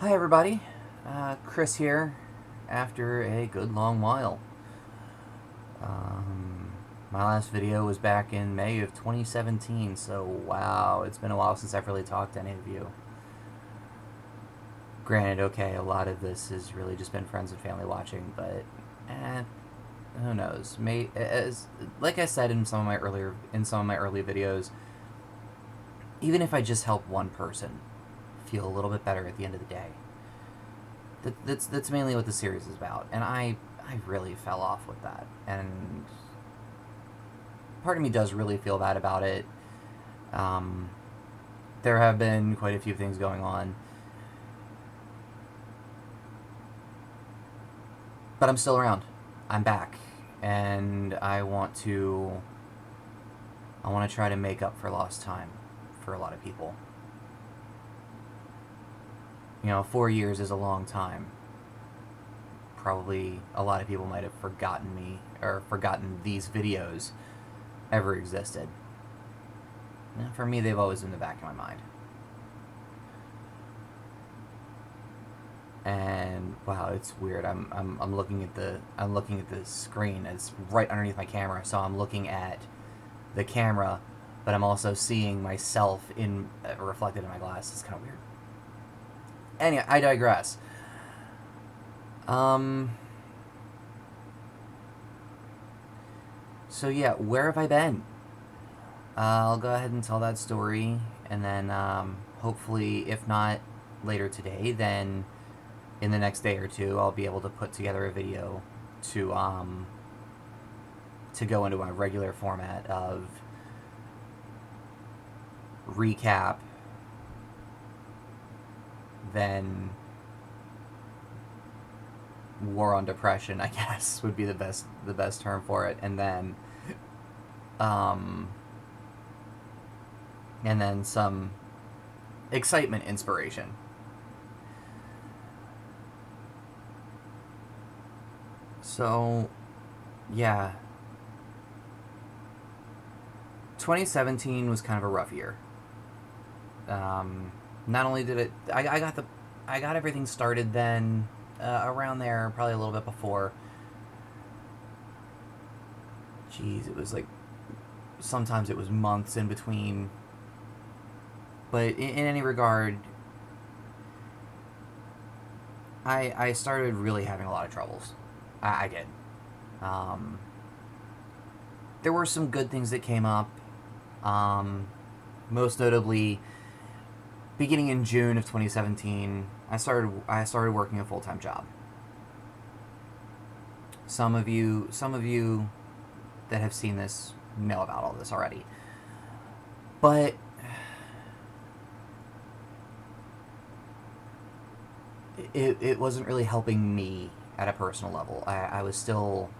Hi everybody, Chris here after a good long while. My last video was back in May of 2017, so wow, it's been a while since I've really talked to any of you. Granted, okay, a lot of this has really just been friends and family watching, but who knows? Like I said in some of my early videos, even if I just help one person feel a little bit better at the end of the day, that's mainly what the series is about, and I really fell off with that, and part of me does really feel bad about it. There have been quite a few things going on, but I'm still around. I'm back, and I want to try to make up for lost time for a lot of people. 4 years is a long time. Probably a lot of people might have forgotten me or forgotten these videos ever existed. For me, they've always been in the back of my mind. And wow, it's weird. I'm looking at the screen. It's right underneath my camera, so I'm looking at the camera, but I'm also seeing myself reflected in my glass. It's kind of weird. Anyway, I digress. So yeah, where have I been? I'll go ahead and tell that story, and then hopefully, if not later today, then in the next day or two, I'll be able to put together a video to go into my regular format of recap, then war on depression, I guess, would be the best term for it, and then some excitement inspiration. So, yeah. 2017 was kind of a rough year. Not only did it, I got everything started then, around there, probably a little bit before. Jeez, it was like, sometimes it was months in between. But in any regard, I started really having a lot of troubles. I did. There were some good things that came up. Most notably, beginning in June of 2017, I started working a full-time job. Some of you that have seen this know about all this already. But it wasn't really helping me at a personal level. I was still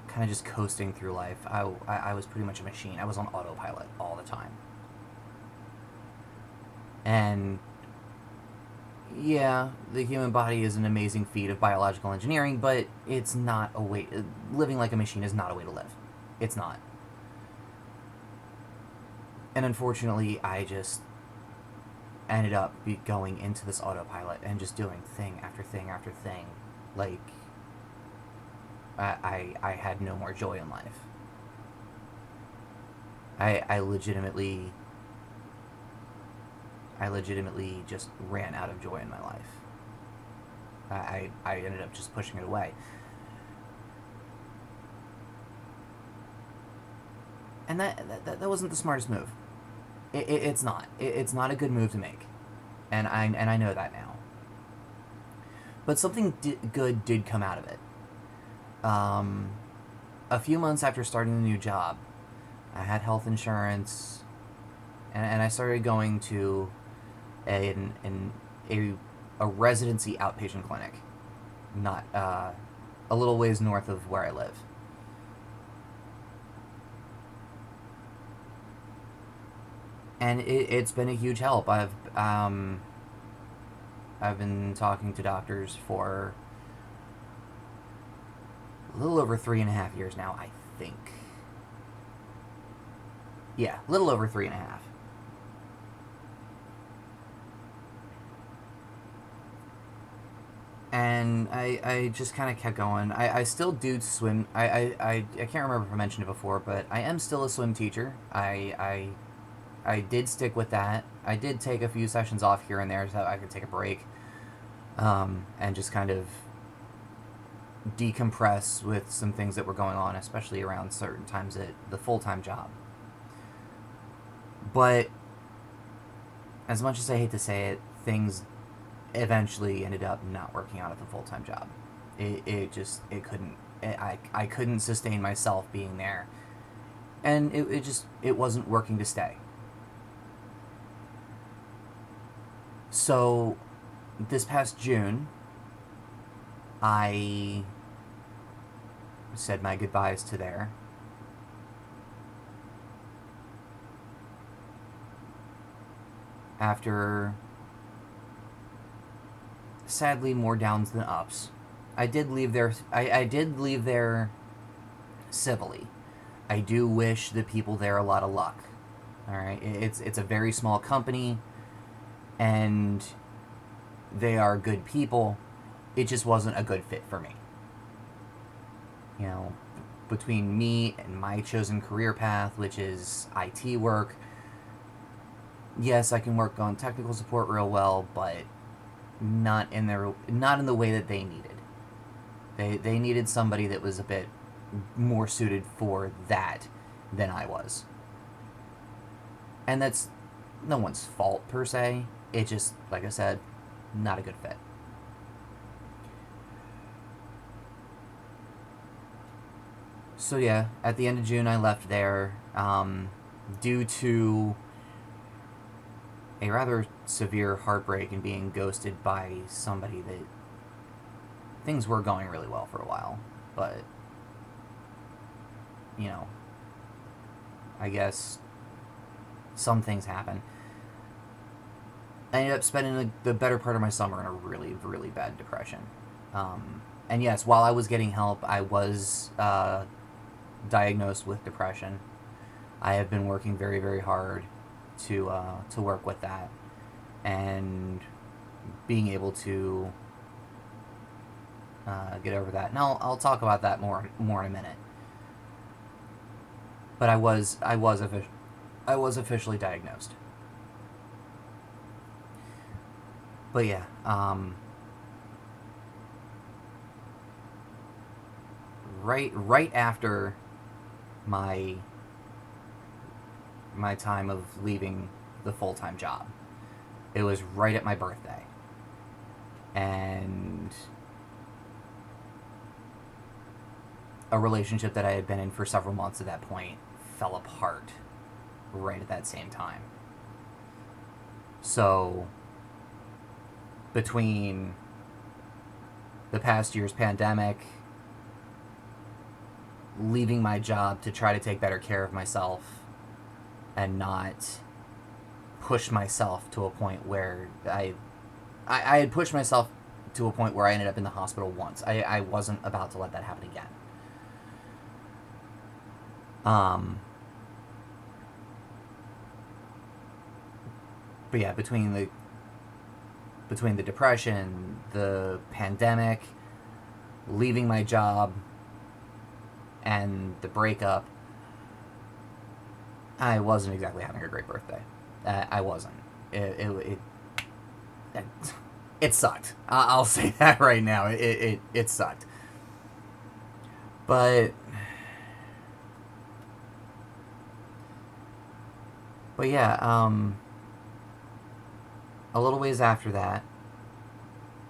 kind of just coasting through life. I was pretty much a machine. I was on autopilot all the time. And yeah, the human body is an amazing feat of biological engineering, but it's not a way. Living like a machine is not a way to live. It's not. And unfortunately, I just ended up going into this autopilot and just doing thing after thing after thing. Like, I had no more joy in life. I legitimately just ran out of joy in my life. I ended up just pushing it away. And that wasn't the smartest move. It's not. It's not a good move to make. And I know that now. But something good did come out of it. A few months after starting the new job, I had health insurance, and I started going to a residency outpatient clinic, not a little ways north of where I live. And it's been a huge help. I've been talking to doctors for a little over 3.5 years now, I think. Yeah, a little over 3.5. And I just kind of kept going. I still do swim. I can't remember if I mentioned it before, but I am still a swim teacher. I did stick with that. I did take a few sessions off here and there so I could take a break, and just kind of decompress with some things that were going on, especially around certain times at the full-time job. But as much as I hate to say it, things eventually ended up not working out at the full-time job. It couldn't. I couldn't sustain myself being there, and it wasn't working to stay. So, this past June, I said my goodbyes to there. After, sadly, more downs than ups. I did leave there. I did leave there civilly. I do wish the people there a lot of luck. All right, it's a very small company, and they are good people. It just wasn't a good fit for me. You know, between me and my chosen career path, which is IT work, yes, I can work on technical support real well, but not in the way that they needed. They needed somebody that was a bit more suited for that than I was. And that's no one's fault per se. It just, like I said, not a good fit. So yeah, at the end of June I left there, due to a rather severe heartbreak and being ghosted by somebody that things were going really well for a while, but you know, I guess some things happen. I ended up spending the better part of my summer in a really, really bad depression. And yes, while I was getting help, I was diagnosed with depression. I have been working very, very hard to work with that, and being able to get over that. And I'll talk about that more in a minute. But I was officially diagnosed. But yeah, right after my time of leaving the full-time job, it was right at my birthday, and a relationship that I had been in for several months at that point fell apart right at that same time. So between the past year's pandemic, leaving my job to try to take better care of myself and not push myself to a point where I had pushed myself to a point where I ended up in the hospital once. I wasn't about to let that happen again. But yeah, between the depression, the pandemic, leaving my job, and the breakup, I wasn't exactly having a great birthday. I wasn't. It sucked. I'll say that right now. It sucked. But yeah, a little ways after that,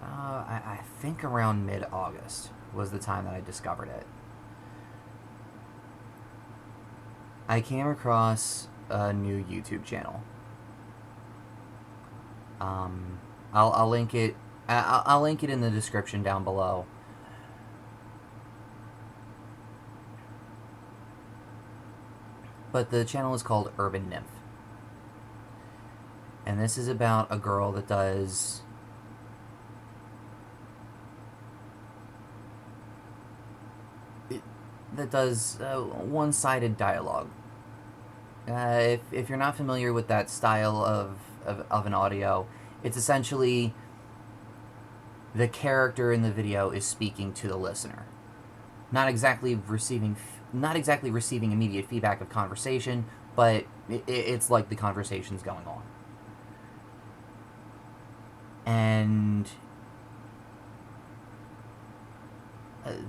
I think around mid-August was the time that I discovered it. I came across a new YouTube channel. I'll link it. I'll link it in the description down below. But the channel is called Urban Nymph, and this is about a girl that does one-sided dialogue. If you're not familiar with that style of an audio, it's essentially the character in the video is speaking to the listener, not exactly receiving immediate feedback of conversation, but it's like the conversation's going on. And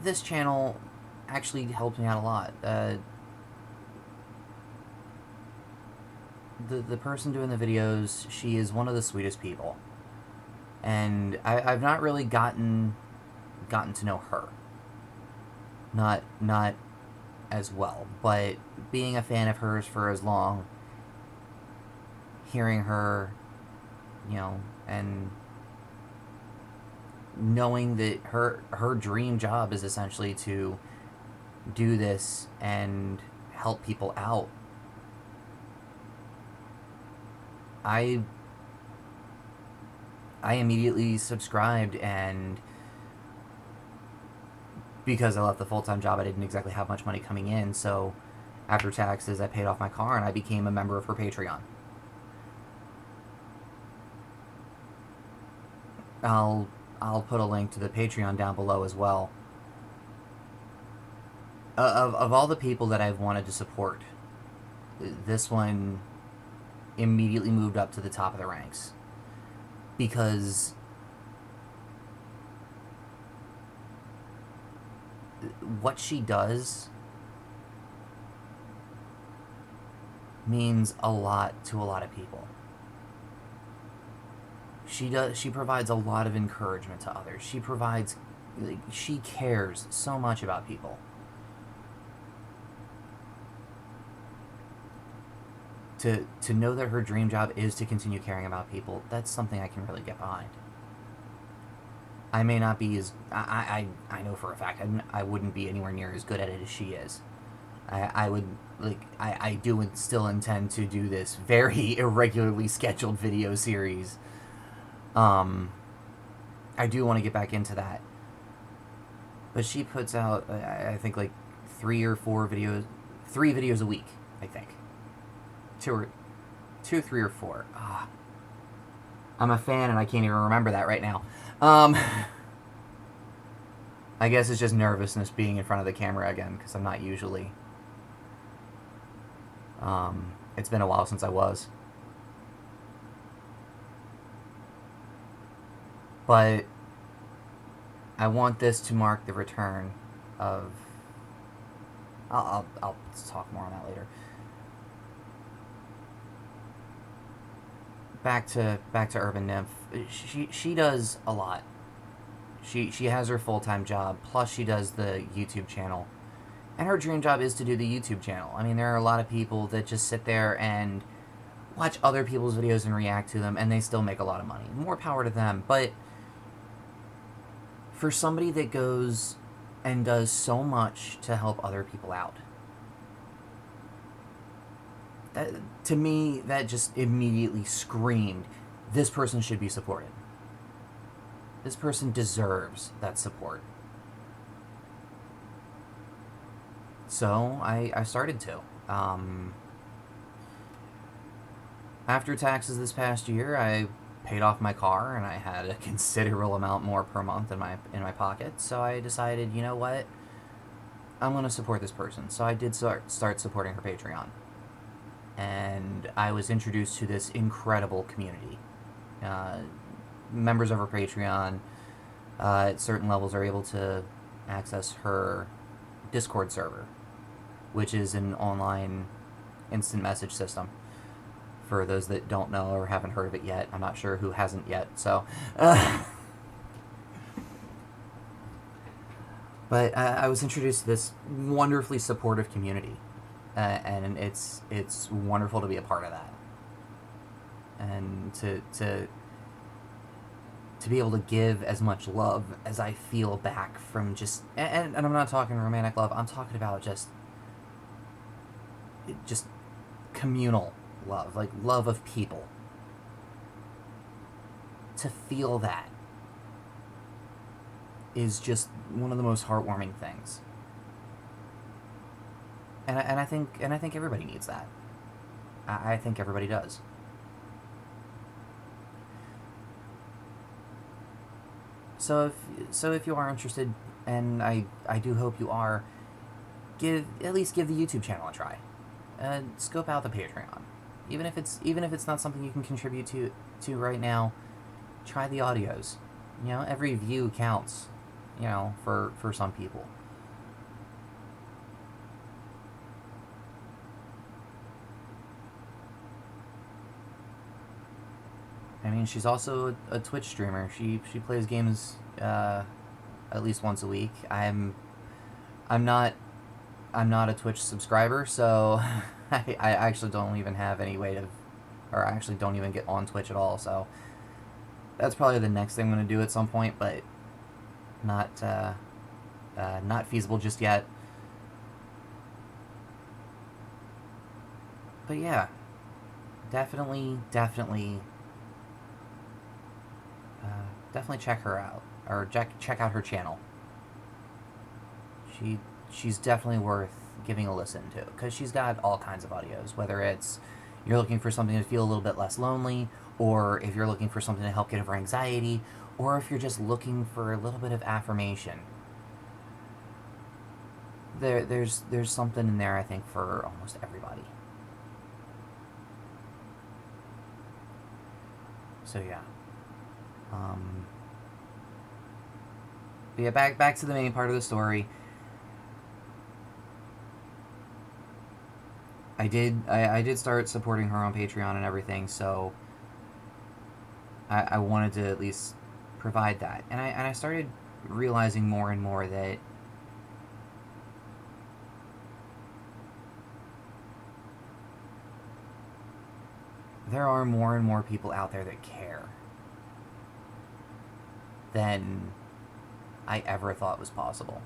this channel actually helped me out a lot. The person doing the videos, she is one of the sweetest people, and I've not really gotten to know her. Not as well, but being a fan of hers for as long, hearing her, and knowing that her dream job is essentially to do this and help people out, I immediately subscribed, and because I left the full-time job, I didn't exactly have much money coming in, so after taxes, I paid off my car, and I became a member of her Patreon. I'll put a link to the Patreon down below as well. Of all the people that I've wanted to support, this one immediately moved up to the top of the ranks, because what she does means a lot to a lot of people. She provides a lot of encouragement to others. She cares so much about people. To know that her dream job is to continue caring about people, that's something I can really get behind. I may not be as... I know for a fact I wouldn't be anywhere near as good at it as she is. I do still intend to do this very irregularly scheduled video series. I do want to get back into that. But she puts out, I think, like 3 videos a week, I think. 2, 3, or 4. I'm a fan and I can't even remember that right now. I guess it's just nervousness being in front of the camera again, because I'm not usually. It's been a while since I was. But I want this to mark the return of... I'll talk more on that later. Back to Urban Nymph. She does a lot. She has her full-time job, plus she does the YouTube channel. And her dream job is to do the YouTube channel. I mean, there are a lot of people that just sit there and watch other people's videos and react to them, and they still make a lot of money. More power to them. But for somebody that goes and does so much to help other people out, that, to me, that just immediately screamed, this person should be supported. This person deserves that support. So I started to. After taxes this past year, I paid off my car, and I had a considerable amount more per month in my pocket. So I decided, you know what, I'm going to support this person. So I did start supporting her Patreon, and I was introduced to this incredible community. Members of her Patreon at certain levels are able to access her Discord server, which is an online instant message system. For those that don't know or haven't heard of it yet, I'm not sure who hasn't yet, so... But I was introduced to this wonderfully supportive community, and it's wonderful to be a part of that. And to be able to give as much love as I feel back from just... And I'm not talking romantic love, I'm talking about just communal love, like love of people. To feel that is just one of the most heartwarming things. And I think everybody needs that. I think everybody does. if you are interested, and I do hope you are, at least give the YouTube channel a try. Scope out the Patreon. Even if it's not something you can contribute to right now, try the audios. You know, every view counts, you know, for some people. I mean, she's also a Twitch streamer. She plays games at least once a week. I'm not a Twitch subscriber, so I actually don't even have any way to, or I actually don't even get on Twitch at all. So that's probably the next thing I'm going to do at some point, but not feasible just yet. But yeah, definitely check her out, or check out her channel. She's definitely worth giving a listen to, because she's got all kinds of audios, whether it's you're looking for something to feel a little bit less lonely, or if you're looking for something to help get over anxiety, or if you're just looking for a little bit of affirmation. There's something in there, I think, for almost everybody. So yeah. But yeah, back to the main part of the story. I did start supporting her on Patreon and everything, so I wanted to at least provide that. And I started realizing more and more that there are more and more people out there that care than I ever thought was possible.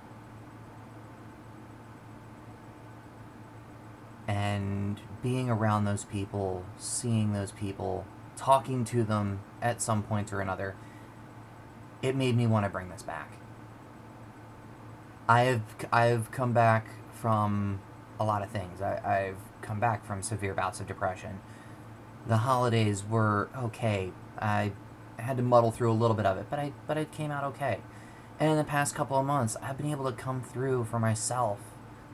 And being around those people, seeing those people, talking to them at some point or another, it made me want to bring this back. I've come back from a lot of things. I've come back from severe bouts of depression. The holidays were okay. I had to muddle through a little bit of it, but it came out okay. And in the past couple of months, I've been able to come through for myself,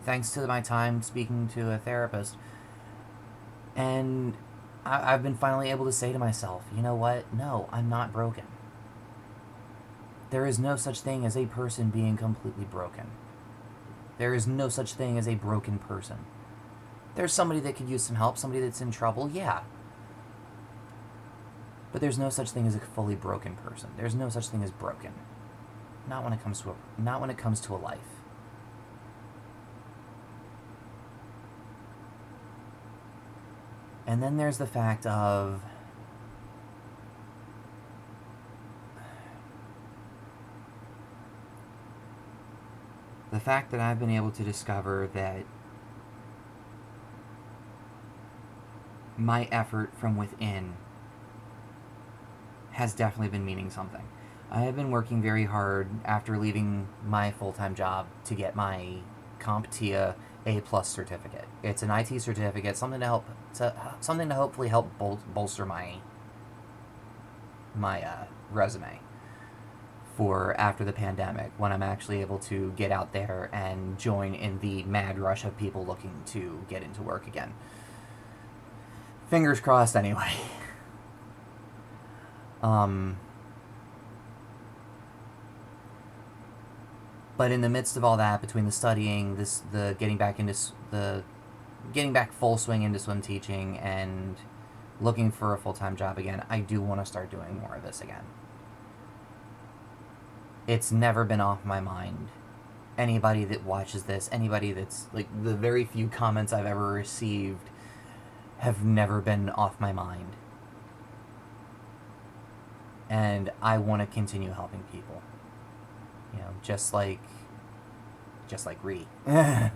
thanks to my time speaking to a therapist. And I've been finally able to say to myself, you know what? No, I'm not broken. There is no such thing as a person being completely broken. There is no such thing as a broken person. There's somebody that could use some help, somebody that's in trouble, yeah. But there's no such thing as a fully broken person. There's no such thing as broken. Not when it comes to a life. And then there's the fact of the fact that I've been able to discover that my effort from within has definitely been meaning something. I have been working very hard after leaving my full-time job to get my CompTIA A+ certificate. It's an IT certificate, something to hopefully help bolster my resume for after the pandemic, when I'm actually able to get out there and join in the mad rush of people looking to get into work again. Fingers crossed, anyway. But in the midst of all that, between the studying, the getting back full swing into swim teaching, and looking for a full-time job again, I do want to start doing more of this again. It's never been off my mind. Anybody that watches this, anybody that's, like, the very few comments I've ever received have never been off my mind. And I want to continue helping people. You know, just like Ree. And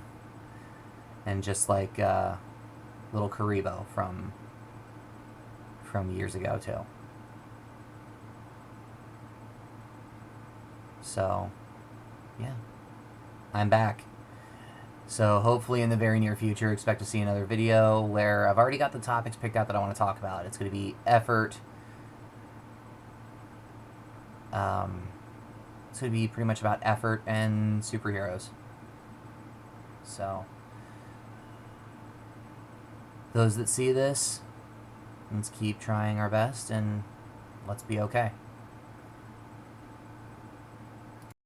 just like little Karibo from years ago, too. So, yeah. I'm back. So hopefully in the very near future, expect to see another video where I've already got the topics picked out that I want to talk about. It's going to be effort, It's going to be pretty much about effort and superheroes. So, those that see this, let's keep trying our best and let's be okay.